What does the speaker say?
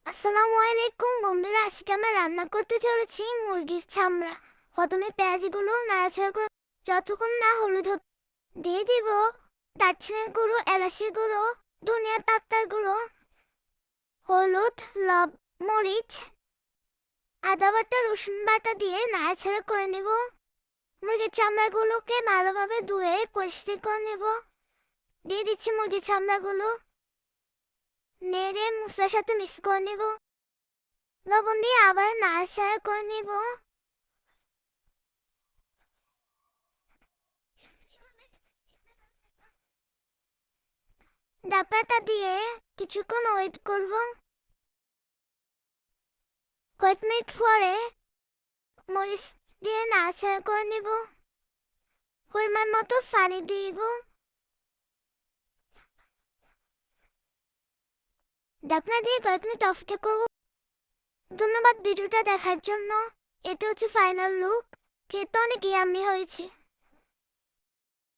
আসসালামু আলাইকুম বন্ধুরা, আজকে আমরা রান্না করতে চলেছি মুরগির চামড়া। প্রথমে পেঁয়াজগুলো নাড়াচাড়া করে যতক্ষণ না হলুদ দিয়ে দিব দারচিনির গুঁড়ো, এলাচের গুঁড়ো, ধনিয়া পাতার গুঁড়ো, হলুদ, মরিচ, আদা বাটা, রসুন বাটা দিয়ে নাড়াচাড়া করে নেব। মুরগির চামড়াগুলোকে ভালোভাবে ধুয়ে পরিষ্কার করে নেব। দিয়ে দিচ্ছি মুরগির চামড়াগুলো, নেড়ে মশলার সাথে মিক্স করে নেব। লবণ দিয়ে আবার নাড়াচাড়া করে নিব। ডাব্বাটা দিয়ে কিছুক্ষণ ওয়েট করব। কয়েক মিনিট পরে মরিচ দিয়ে নাড়াচাড়া করে নিব। পরিমাণ মতো পানি দিব। ঢাকনা দিয়ে কয়েক মিনিট অপেক্ষা করব। ধন্যবাদ ভিডিওটা দেখার জন্য। এটা হচ্ছে ফাইনাল লুক। খেতে অনেক ইয়াম্মি হয়েছে।